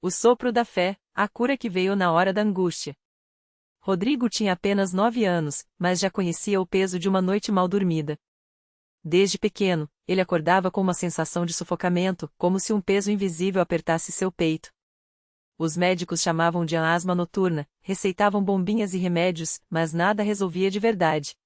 O sopro da fé, a cura que veio na hora da angústia. Rodrigo tinha apenas 9 anos, mas já conhecia o peso de uma noite mal dormida. Desde pequeno, ele acordava com uma sensação de sufocamento, como se um peso invisível apertasse seu peito. Os médicos chamavam de asma noturna, receitavam bombinhas e remédios, mas nada resolvia de verdade.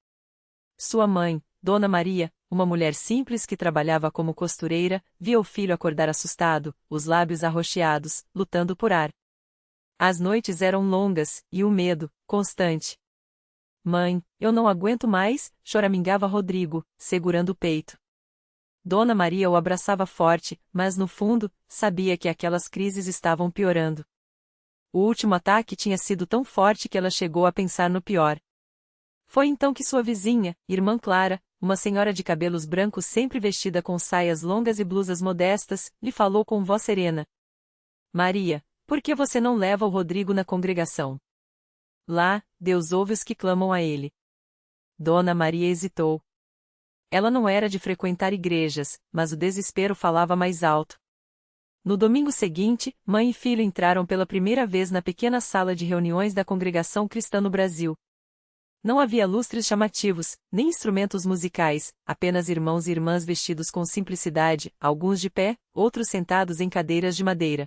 Sua mãe, Dona Maria, uma mulher simples que trabalhava como costureira, via o filho acordar assustado, os lábios arroxeados, lutando por ar. As noites eram longas, e o medo, constante. Mãe, eu não aguento mais, choramingava Rodrigo, segurando o peito. Dona Maria o abraçava forte, mas no fundo, sabia que aquelas crises estavam piorando. O último ataque tinha sido tão forte que ela chegou a pensar no pior. Foi então que sua vizinha, irmã Clara, uma senhora de cabelos brancos sempre vestida com saias longas e blusas modestas, lhe falou com voz serena. Maria, por que você não leva o Rodrigo na congregação? Lá, Deus ouve os que clamam a ele. Dona Maria hesitou. Ela não era de frequentar igrejas, mas o desespero falava mais alto. No domingo seguinte, mãe e filho entraram pela primeira vez na pequena sala de reuniões da Congregação Cristã no Brasil. Não havia lustres chamativos, nem instrumentos musicais, apenas irmãos e irmãs vestidos com simplicidade, alguns de pé, outros sentados em cadeiras de madeira.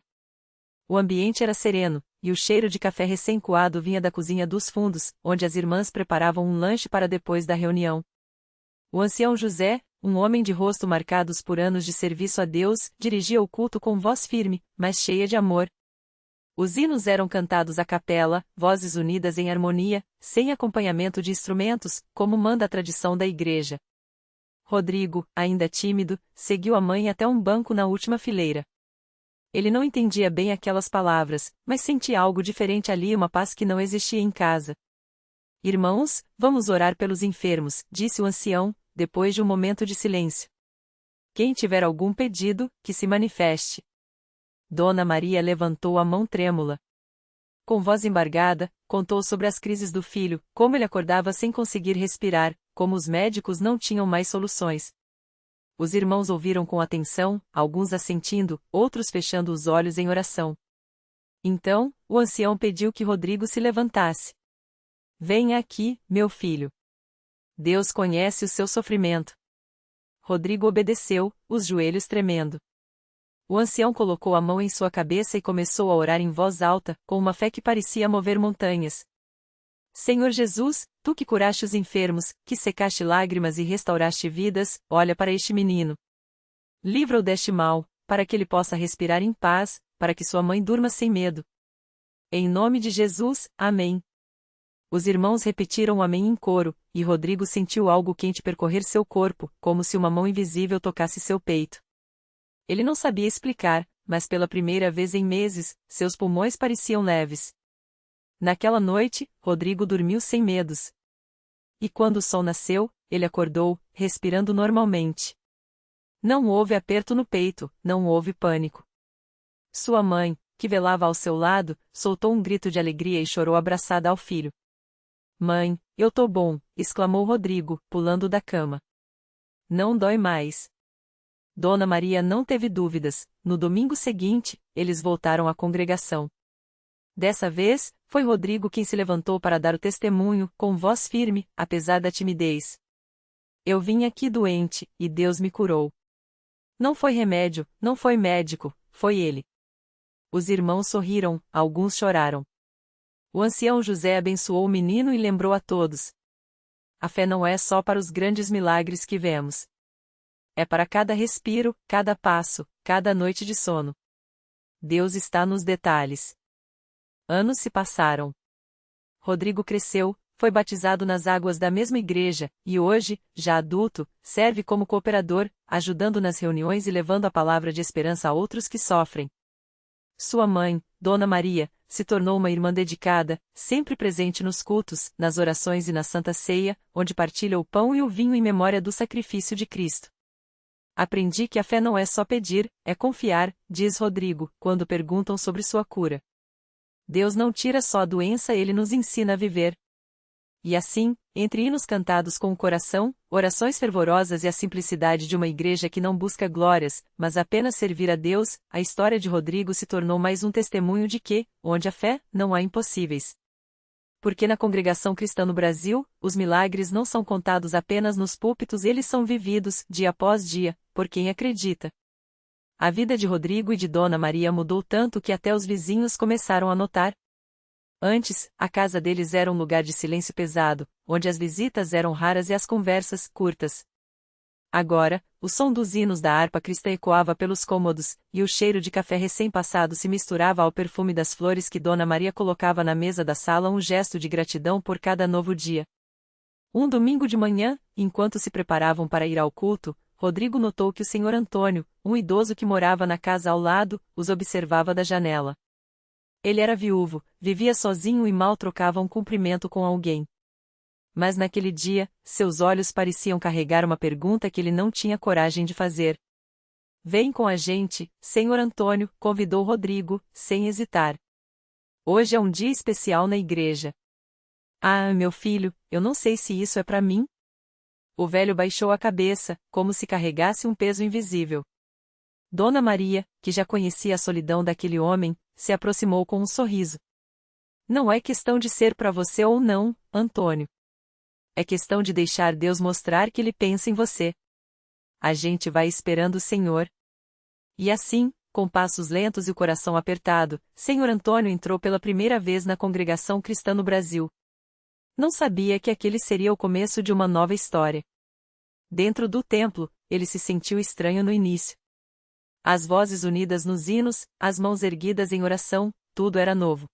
O ambiente era sereno, e o cheiro de café recém-coado vinha da cozinha dos fundos, onde as irmãs preparavam um lanche para depois da reunião. O ancião José, um homem de rosto marcados por anos de serviço a Deus, dirigia o culto com voz firme, mas cheia de amor. Os hinos eram cantados a capela, vozes unidas em harmonia, sem acompanhamento de instrumentos, como manda a tradição da igreja. Rodrigo, ainda tímido, seguiu a mãe até um banco na última fileira. Ele não entendia bem aquelas palavras, mas sentia algo diferente ali, uma paz que não existia em casa. Irmãos, vamos orar pelos enfermos, disse o ancião, depois de um momento de silêncio. Quem tiver algum pedido, que se manifeste. Dona Maria levantou a mão trêmula. Com voz embargada, contou sobre as crises do filho, como ele acordava sem conseguir respirar, como os médicos não tinham mais soluções. Os irmãos ouviram com atenção, alguns assentindo, outros fechando os olhos em oração. Então, o ancião pediu que Rodrigo se levantasse. Venha aqui, meu filho. Deus conhece o seu sofrimento. Rodrigo obedeceu, os joelhos tremendo. O ancião colocou a mão em sua cabeça e começou a orar em voz alta, com uma fé que parecia mover montanhas. Senhor Jesus, tu que curaste os enfermos, que secaste lágrimas e restauraste vidas, olha para este menino. Livra-o deste mal, para que ele possa respirar em paz, para que sua mãe durma sem medo. Em nome de Jesus, amém. Os irmãos repetiram o amém em coro, e Rodrigo sentiu algo quente percorrer seu corpo, como se uma mão invisível tocasse seu peito. Ele não sabia explicar, mas pela primeira vez em meses, seus pulmões pareciam leves. Naquela noite, Rodrigo dormiu sem medos. E quando o sol nasceu, ele acordou, respirando normalmente. Não houve aperto no peito, não houve pânico. Sua mãe, que velava ao seu lado, soltou um grito de alegria e chorou abraçada ao filho. Mãe, eu tô bom, exclamou Rodrigo, pulando da cama. Não dói mais. Dona Maria não teve dúvidas, no domingo seguinte, eles voltaram à congregação. Dessa vez, foi Rodrigo quem se levantou para dar o testemunho, com voz firme, apesar da timidez. Eu vim aqui doente, e Deus me curou. Não foi remédio, não foi médico, foi ele. Os irmãos sorriram, alguns choraram. O ancião José abençoou o menino e lembrou a todos. A fé não é só para os grandes milagres que vemos. É para cada respiro, cada passo, cada noite de sono. Deus está nos detalhes. Anos se passaram. Rodrigo cresceu, foi batizado nas águas da mesma igreja, e hoje, já adulto, serve como cooperador, ajudando nas reuniões e levando a palavra de esperança a outros que sofrem. Sua mãe, Dona Maria, se tornou uma irmã dedicada, sempre presente nos cultos, nas orações e na Santa Ceia, onde partilha o pão e o vinho em memória do sacrifício de Cristo. Aprendi que a fé não é só pedir, é confiar, diz Rodrigo, quando perguntam sobre sua cura. Deus não tira só a doença, ele nos ensina a viver. E assim, entre hinos cantados com o coração, orações fervorosas e a simplicidade de uma igreja que não busca glórias, mas apenas servir a Deus, a história de Rodrigo se tornou mais um testemunho de que, onde há fé, não há impossíveis. Porque na congregação cristã no Brasil, os milagres não são contados apenas nos púlpitos, eles são vividos, dia após dia, por quem acredita. A vida de Rodrigo e de Dona Maria mudou tanto que até os vizinhos começaram a notar. Antes, a casa deles era um lugar de silêncio pesado, onde as visitas eram raras e as conversas curtas. Agora, o som dos hinos da harpa cristã ecoava pelos cômodos, e o cheiro de café recém-passado se misturava ao perfume das flores que Dona Maria colocava na mesa da sala, um gesto de gratidão por cada novo dia. Um domingo de manhã, enquanto se preparavam para ir ao culto, Rodrigo notou que o senhor Antônio, um idoso que morava na casa ao lado, os observava da janela. Ele era viúvo, vivia sozinho e mal trocava um cumprimento com alguém. Mas naquele dia, seus olhos pareciam carregar uma pergunta que ele não tinha coragem de fazer. "Vem com a gente, senhor Antônio", convidou Rodrigo, sem hesitar. "Hoje é um dia especial na igreja." "Ah, meu filho, eu não sei se isso é para mim." O velho baixou a cabeça, como se carregasse um peso invisível. Dona Maria, que já conhecia a solidão daquele homem, se aproximou com um sorriso. "Não é questão de ser para você ou não, Antônio. É questão de deixar Deus mostrar que Ele pensa em você. A gente vai esperando o Senhor." E assim, com passos lentos e o coração apertado, senhor Antônio entrou pela primeira vez na congregação cristã no Brasil. Não sabia que aquele seria o começo de uma nova história. Dentro do templo, ele se sentiu estranho no início. As vozes unidas nos hinos, as mãos erguidas em oração, tudo era novo.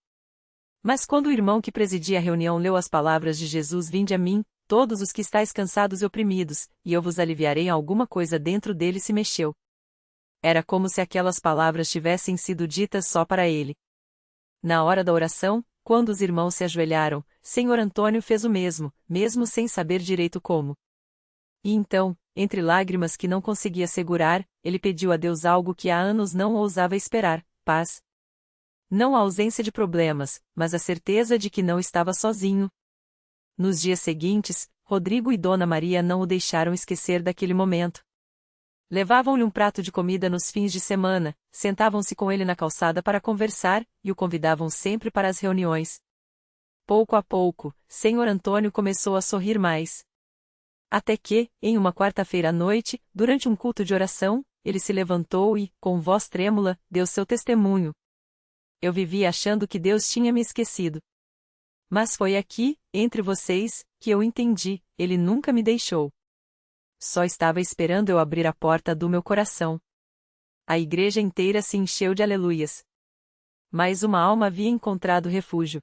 Mas quando o irmão que presidia a reunião leu as palavras de Jesus: "Vinde a mim, todos os que estáis cansados e oprimidos, e eu vos aliviarei", alguma coisa dentro dele se mexeu. Era como se aquelas palavras tivessem sido ditas só para ele. Na hora da oração, quando os irmãos se ajoelharam, senhor Antônio fez o mesmo, mesmo sem saber direito como. E então, entre lágrimas que não conseguia segurar, ele pediu a Deus algo que há anos não ousava esperar: paz. Não a ausência de problemas, mas a certeza de que não estava sozinho. Nos dias seguintes, Rodrigo e Dona Maria não o deixaram esquecer daquele momento. Levavam-lhe um prato de comida nos fins de semana, sentavam-se com ele na calçada para conversar, e o convidavam sempre para as reuniões. Pouco a pouco, senhor Antônio começou a sorrir mais. Até que, em uma quarta-feira à noite, durante um culto de oração, ele se levantou e, com voz trêmula, deu seu testemunho. "Eu vivia achando que Deus tinha me esquecido. Mas foi aqui, entre vocês, que eu entendi: Ele nunca me deixou. Só estava esperando eu abrir a porta do meu coração." A igreja inteira se encheu de aleluias. Mais uma alma havia encontrado refúgio.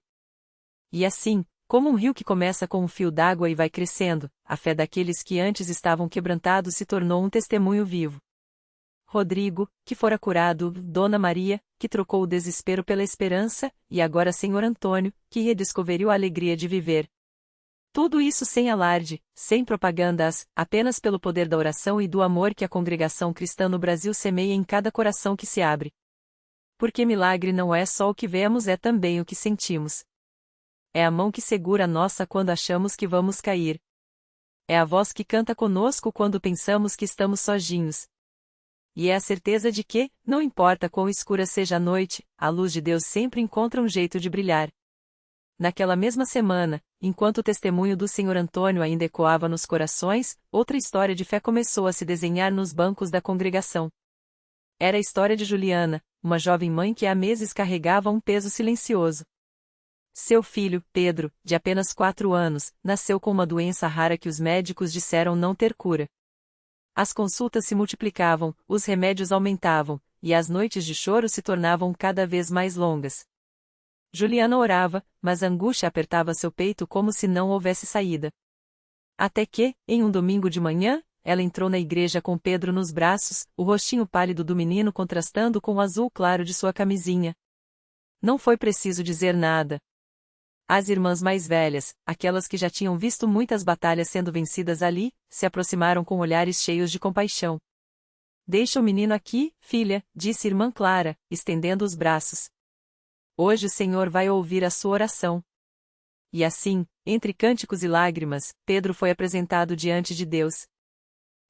E assim, como um rio que começa com um fio d'água e vai crescendo, a fé daqueles que antes estavam quebrantados se tornou um testemunho vivo. Rodrigo, que fora curado; Dona Maria, que trocou o desespero pela esperança, e agora senhor Antônio, que redescobriu a alegria de viver. Tudo isso sem alarde, sem propagandas, apenas pelo poder da oração e do amor que a congregação cristã no Brasil semeia em cada coração que se abre. Porque milagre não é só o que vemos, é também o que sentimos. É a mão que segura a nossa quando achamos que vamos cair. É a voz que canta conosco quando pensamos que estamos sozinhos. E é a certeza de que, não importa quão escura seja a noite, a luz de Deus sempre encontra um jeito de brilhar. Naquela mesma semana, enquanto o testemunho do senhor Antônio ainda ecoava nos corações, outra história de fé começou a se desenhar nos bancos da congregação. Era a história de Juliana, uma jovem mãe que há meses carregava um peso silencioso. Seu filho, Pedro, de apenas 4 anos, nasceu com uma doença rara que os médicos disseram não ter cura. As consultas se multiplicavam, os remédios aumentavam, e as noites de choro se tornavam cada vez mais longas. Juliana orava, mas a angústia apertava seu peito como se não houvesse saída. Até que, em um domingo de manhã, ela entrou na igreja com Pedro nos braços, o rostinho pálido do menino contrastando com o azul claro de sua camisinha. Não foi preciso dizer nada. As irmãs mais velhas, aquelas que já tinham visto muitas batalhas sendo vencidas ali, se aproximaram com olhares cheios de compaixão. "Deixa o menino aqui, filha", disse irmã Clara, estendendo os braços. "Hoje o Senhor vai ouvir a sua oração." E assim, Entre cânticos e lágrimas, Pedro foi apresentado diante de Deus.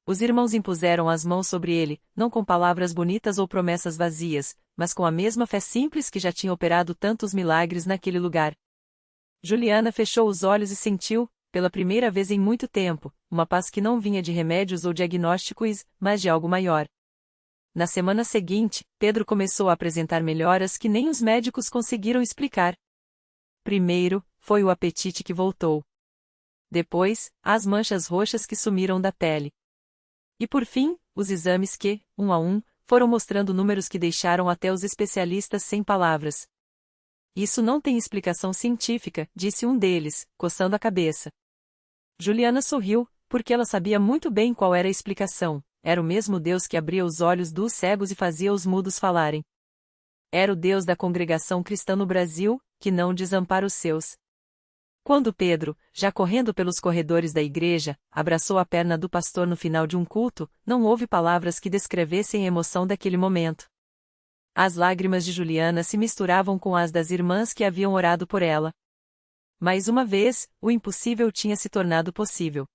Os irmãos impuseram as mãos sobre ele, não com palavras bonitas ou promessas vazias, mas com a mesma fé simples que já tinha operado tantos milagres naquele lugar. Juliana fechou os olhos e sentiu, pela primeira vez em muito tempo, uma paz que não vinha de remédios ou diagnósticos, mas de algo maior. Na semana seguinte, Pedro começou a apresentar melhoras que nem os médicos conseguiram explicar. Primeiro, foi o apetite que voltou. Depois, as manchas roxas que sumiram da pele. E por fim, os exames que, um a um, foram mostrando números que deixaram até os especialistas sem palavras. Isso não tem explicação científica, disse um deles, coçando a cabeça. Juliana sorriu, porque ela sabia muito bem qual era a explicação. Era o mesmo Deus que abria os olhos dos cegos e fazia os mudos falarem. Era o Deus da congregação cristã no Brasil, que não desampara os seus. Quando Pedro, já correndo pelos corredores da igreja, abraçou a perna do pastor no final de um culto, não houve palavras que descrevessem a emoção daquele momento. As lágrimas de Juliana se misturavam com as das irmãs que haviam orado por ela. Mais uma vez, o impossível tinha se tornado possível.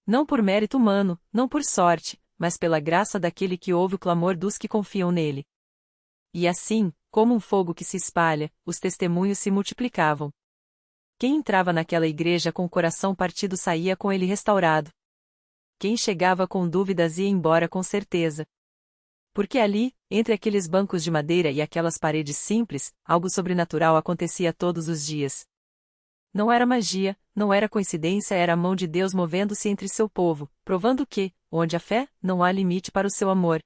Não por mérito humano, não por sorte, mas pela graça daquele que ouve o clamor dos que confiam nele. E assim, como um fogo que se espalha, os testemunhos se multiplicavam. Quem entrava naquela igreja com o coração partido saía com ele restaurado. Quem chegava com dúvidas ia embora com certeza. Porque ali, entre aqueles bancos de madeira e aquelas paredes simples, algo sobrenatural acontecia todos os dias. Não era magia, não era coincidência, era a mão de Deus movendo-se entre seu povo, provando que, onde há fé, não há limite para o seu amor.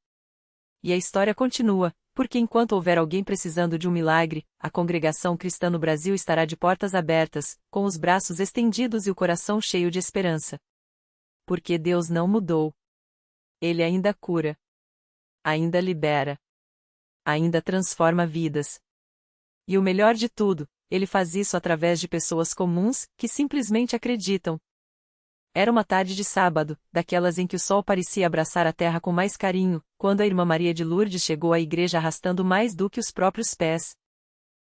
E a história continua. Porque enquanto houver alguém precisando de um milagre, a congregação cristã no Brasil estará de portas abertas, com os braços estendidos e o coração cheio de esperança. Porque Deus não mudou. Ele ainda cura. Ainda libera. Ainda transforma vidas. E o melhor de tudo, ele faz isso através de pessoas comuns, que simplesmente acreditam. Era uma tarde de sábado, daquelas em que o sol parecia abraçar a terra com mais carinho, quando a irmã Maria de Lourdes chegou à igreja arrastando mais do que os próprios pés.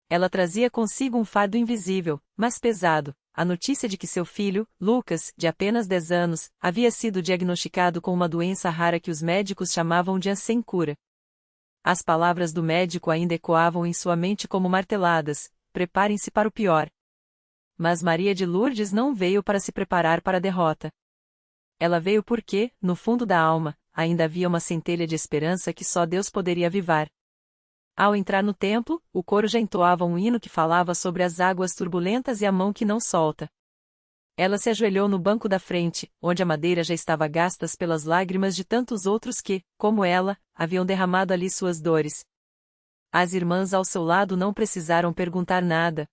Ela trazia consigo um fardo invisível, mas pesado, a notícia de que seu filho, Lucas, de apenas 10 anos, havia sido diagnosticado com uma doença rara que os médicos chamavam de sem cura. As palavras do médico ainda ecoavam em sua mente como marteladas: preparem-se para o pior. Mas Maria de Lourdes não veio para se preparar para a derrota. Ela veio porque, no fundo da alma, ainda havia uma centelha de esperança que só Deus poderia avivar. Ao entrar no templo, o coro já entoava um hino que falava sobre as águas turbulentas e a mão que não solta. Ela se ajoelhou no banco da frente, onde a madeira já estava gasta pelas lágrimas de tantos outros que, como ela, haviam derramado ali suas dores. As irmãs ao seu lado não precisaram perguntar nada.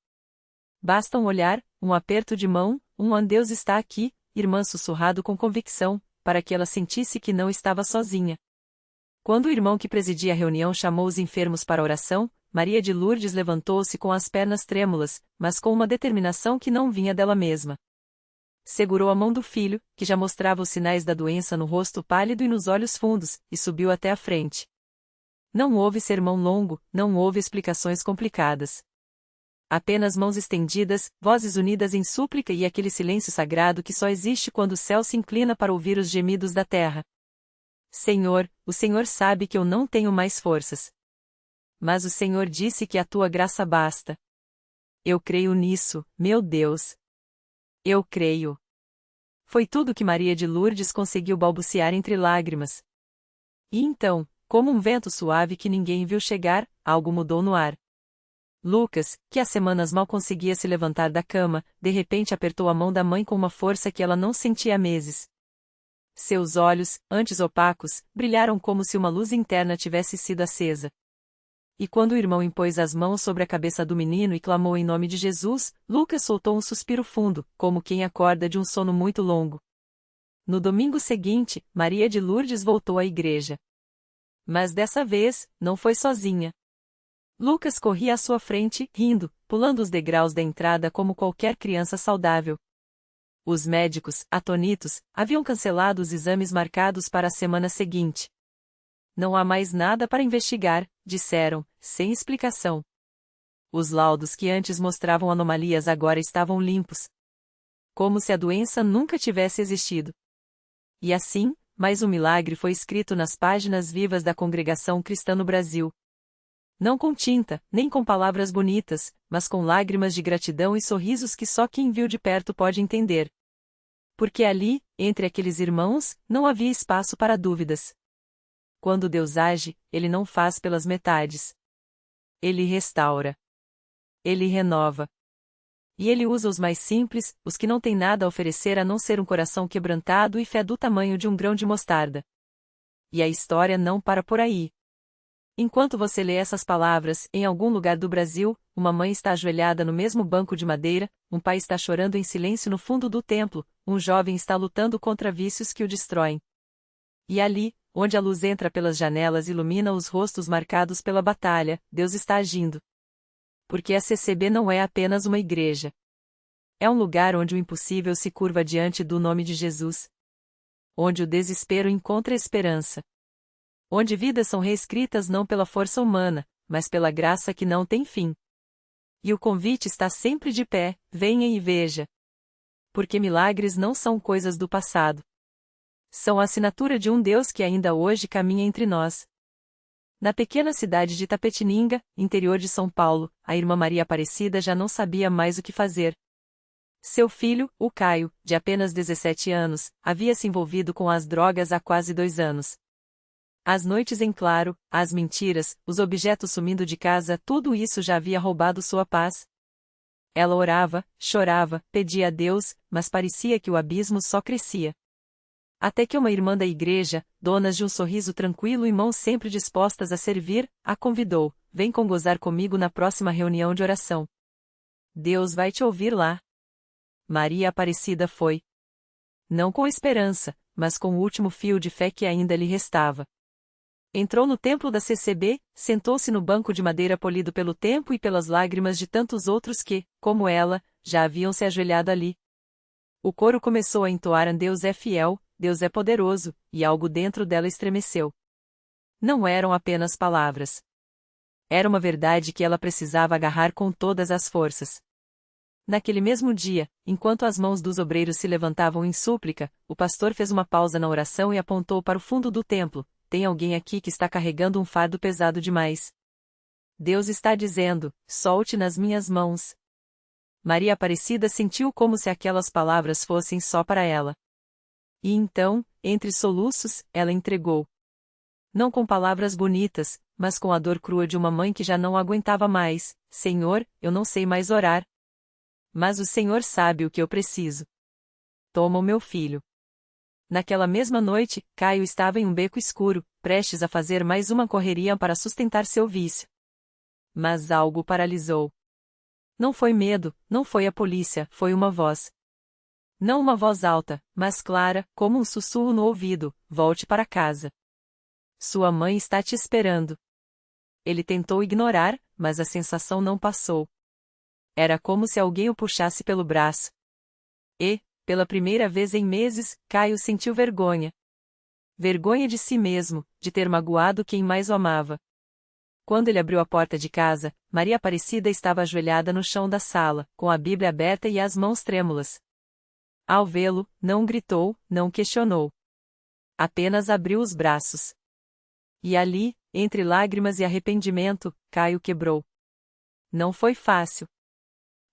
Basta um olhar, um aperto de mão, Deus está aqui, irmã sussurrado com convicção, para que ela sentisse que não estava sozinha. Quando o irmão que presidia a reunião chamou os enfermos para a oração, Maria de Lourdes levantou-se com as pernas trêmulas, mas com uma determinação que não vinha dela mesma. Segurou a mão do filho, que já mostrava os sinais da doença no rosto pálido e nos olhos fundos, e subiu até a frente. Não houve sermão longo, não houve explicações complicadas. Apenas mãos estendidas, vozes unidas em súplica e aquele silêncio sagrado que só existe quando o céu se inclina para ouvir os gemidos da terra. Senhor, o Senhor sabe que eu não tenho mais forças. Mas o Senhor disse que a tua graça basta. Eu creio nisso, meu Deus. Eu creio. Foi tudo que Maria de Lourdes conseguiu balbuciar entre lágrimas. E então, como um vento suave que ninguém viu chegar, algo mudou no ar. Lucas, que há semanas mal conseguia se levantar da cama, de repente apertou a mão da mãe com uma força que ela não sentia há meses. Seus olhos, antes opacos, brilharam como se uma luz interna tivesse sido acesa. E quando o irmão impôs as mãos sobre a cabeça do menino e clamou em nome de Jesus, Lucas soltou um suspiro fundo, como quem acorda de um sono muito longo. No domingo seguinte, Maria de Lourdes voltou à igreja. Mas dessa vez, não foi sozinha. Lucas corria à sua frente, rindo, pulando os degraus da entrada como qualquer criança saudável. Os médicos, atonitos, haviam cancelado os exames marcados para a semana seguinte. Não há mais nada para investigar, disseram, sem explicação. Os laudos que antes mostravam anomalias agora estavam limpos. Como se a doença nunca tivesse existido. E assim, mais um milagre foi escrito nas páginas vivas da congregação cristã no Brasil. Não com tinta, nem com palavras bonitas, mas com lágrimas de gratidão e sorrisos que só quem viu de perto pode entender. Porque ali, entre aqueles irmãos, não havia espaço para dúvidas. Quando Deus age, Ele não faz pelas metades. Ele restaura. Ele renova. E Ele usa os mais simples, os que não têm nada a oferecer a não ser um coração quebrantado e fé do tamanho de um grão de mostarda. E a história não para por aí. Enquanto você lê essas palavras, em algum lugar do Brasil, uma mãe está ajoelhada no mesmo banco de madeira, um pai está chorando em silêncio no fundo do templo, um jovem está lutando contra vícios que o destroem. E ali, onde a luz entra pelas janelas e ilumina os rostos marcados pela batalha, Deus está agindo. Porque a CCB não é apenas uma igreja. É um lugar onde o impossível se curva diante do nome de Jesus. Onde o desespero encontra esperança. Onde vidas são reescritas não pela força humana, mas pela graça que não tem fim. E o convite está sempre de pé: venha e veja. Porque milagres não são coisas do passado. São a assinatura de um Deus que ainda hoje caminha entre nós. Na pequena cidade de Tapetininga, interior de São Paulo, a irmã Maria Aparecida já não sabia mais o que fazer. Seu filho, o Caio, de apenas 17 anos, havia se envolvido com as drogas há quase 2 anos. As noites em claro, as mentiras, os objetos sumindo de casa, tudo isso já havia roubado sua paz. Ela orava, chorava, pedia a Deus, mas parecia que o abismo só crescia. Até que uma irmã da igreja, donas de um sorriso tranquilo e mãos sempre dispostas a servir, a convidou: vem gozar comigo na próxima reunião de oração. Deus vai te ouvir lá. Maria Aparecida foi. Não com esperança, mas com o último fio de fé que ainda lhe restava. Entrou no templo da CCB, sentou-se no banco de madeira polido pelo tempo e pelas lágrimas de tantos outros que, como ela, já haviam se ajoelhado ali. O coro começou a entoar: Deus é fiel, Deus é poderoso, e algo dentro dela estremeceu. Não eram apenas palavras. Era uma verdade que ela precisava agarrar com todas as forças. Naquele mesmo dia, enquanto as mãos dos obreiros se levantavam em súplica, o pastor fez uma pausa na oração e apontou para o fundo do templo: tem alguém aqui que está carregando um fardo pesado demais. Deus está dizendo: solte nas minhas mãos. Maria Aparecida sentiu como se aquelas palavras fossem só para ela. E então, entre soluços, ela entregou. Não com palavras bonitas, mas com a dor crua de uma mãe que já não aguentava mais: Senhor, eu não sei mais orar. Mas o Senhor sabe o que eu preciso. Toma o meu filho. Naquela mesma noite, Caio estava em um beco escuro, prestes a fazer mais uma correria para sustentar seu vício. Mas algo o paralisou. Não foi medo, não foi a polícia, foi uma voz. Não uma voz alta, mas clara, como um sussurro no ouvido: volte para casa. Sua mãe está te esperando. Ele tentou ignorar, mas a sensação não passou. Era como se alguém o puxasse pelo braço. E, pela primeira vez em meses, Caio sentiu vergonha. Vergonha de si mesmo, de ter magoado quem mais o amava. Quando ele abriu a porta de casa, Maria Aparecida estava ajoelhada no chão da sala, com a Bíblia aberta e as mãos trêmulas. Ao vê-lo, não gritou, não questionou. Apenas abriu os braços. E ali, entre lágrimas e arrependimento, Caio quebrou. Não foi fácil.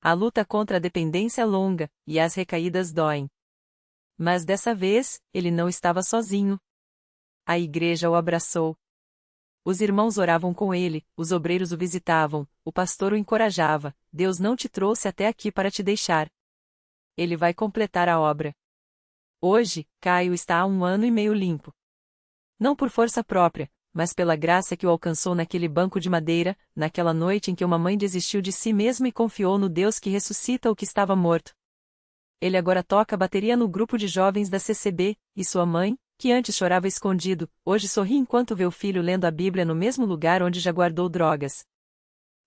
A luta contra a dependência é longa, e as recaídas doem. Mas dessa vez, ele não estava sozinho. A igreja o abraçou. Os irmãos oravam com ele, os obreiros o visitavam, o pastor o encorajava: Deus não te trouxe até aqui para te deixar. Ele vai completar a obra. Hoje, Caio está há 1 ano e meio limpo. Não por força própria, mas pela graça que o alcançou naquele banco de madeira, naquela noite em que uma mãe desistiu de si mesma e confiou no Deus que ressuscita o que estava morto. Ele agora toca bateria no grupo de jovens da CCB, e sua mãe, que antes chorava escondido, hoje sorri enquanto vê o filho lendo a Bíblia no mesmo lugar onde já guardou drogas.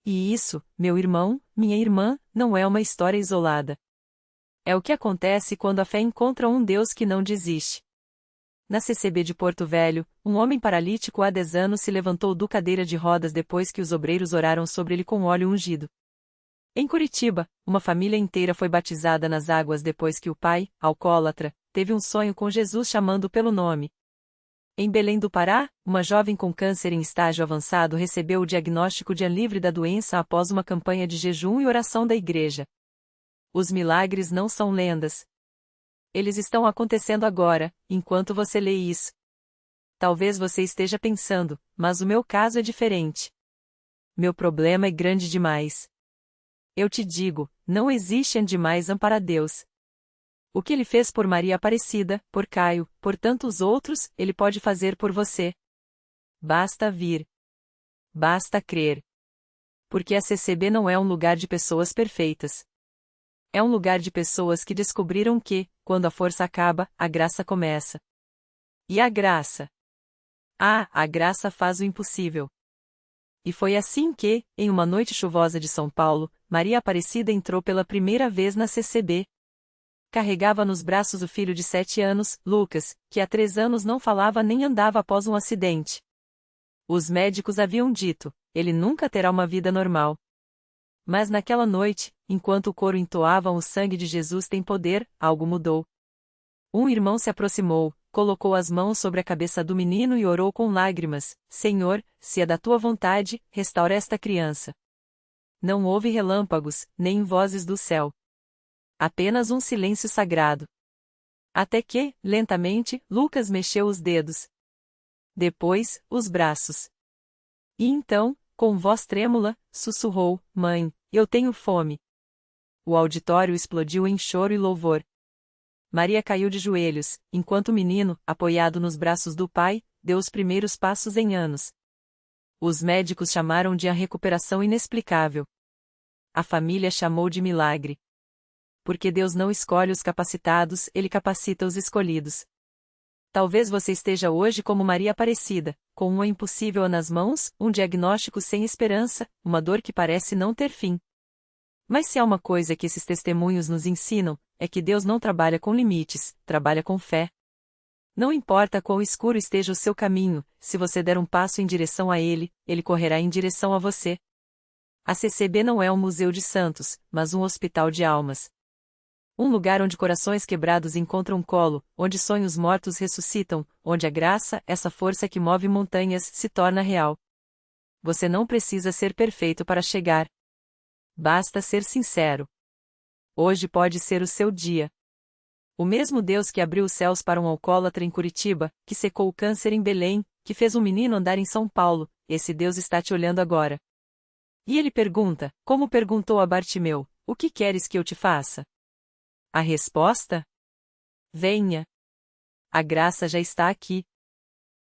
E isso, meu irmão, minha irmã, não é uma história isolada. É o que acontece quando a fé encontra um Deus que não desiste. Na CCB de Porto Velho, um homem paralítico há 10 anos se levantou do cadeira de rodas depois que os obreiros oraram sobre ele com óleo ungido. Em Curitiba, uma família inteira foi batizada nas águas depois que o pai, alcoólatra, teve um sonho com Jesus chamando pelo nome. Em Belém do Pará, uma jovem com câncer em estágio avançado recebeu o diagnóstico de livre da doença após uma campanha de jejum e oração da igreja. Os milagres não são lendas. Eles estão acontecendo agora, enquanto você lê isso. Talvez você esteja pensando, mas o meu caso é diferente. Meu problema é grande demais. Eu te digo, não existe demais para Deus. O que ele fez por Maria Aparecida, por Caio, por tantos outros, ele pode fazer por você. Basta vir. Basta crer. Porque a CCB não é um lugar de pessoas perfeitas. É um lugar de pessoas que descobriram que, quando a força acaba, a graça começa. E a graça? A graça faz o impossível. E foi assim que, em uma noite chuvosa de São Paulo, Maria Aparecida entrou pela primeira vez na CCB. Carregava nos braços o filho de 7 anos, Lucas, que há 3 anos não falava nem andava após um acidente. Os médicos haviam dito, ele nunca terá uma vida normal. Mas naquela noite, enquanto o coro entoava o sangue de Jesus tem poder, algo mudou. Um irmão se aproximou, colocou as mãos sobre a cabeça do menino e orou com lágrimas: Senhor, se é da tua vontade, restaura esta criança. Não houve relâmpagos, nem vozes do céu. Apenas um silêncio sagrado. Até que, lentamente, Lucas mexeu os dedos. Depois, os braços. E então, com voz trêmula, sussurrou: Mãe, eu tenho fome. O auditório explodiu em choro e louvor. Maria caiu de joelhos, enquanto o menino, apoiado nos braços do pai, deu os primeiros passos em anos. Os médicos chamaram de a recuperação inexplicável. A família chamou de milagre. Porque Deus não escolhe os capacitados, Ele capacita os escolhidos. Talvez você esteja hoje como Maria Aparecida, com uma impossível nas mãos, um diagnóstico sem esperança, uma dor que parece não ter fim. Mas se há uma coisa que esses testemunhos nos ensinam, é que Deus não trabalha com limites, trabalha com fé. Não importa quão escuro esteja o seu caminho, se você der um passo em direção a Ele, Ele correrá em direção a você. A CCB não é um museu de santos, mas um hospital de almas. Um lugar onde corações quebrados encontram colo, onde sonhos mortos ressuscitam, onde a graça, essa força que move montanhas, se torna real. Você não precisa ser perfeito para chegar. Basta ser sincero. Hoje pode ser o seu dia. O mesmo Deus que abriu os céus para um alcoólatra em Curitiba, que secou o câncer em Belém, que fez um menino andar em São Paulo, esse Deus está te olhando agora. E ele pergunta, como perguntou a Bartimeu: o que queres que eu te faça? A resposta? Venha. A graça já está aqui.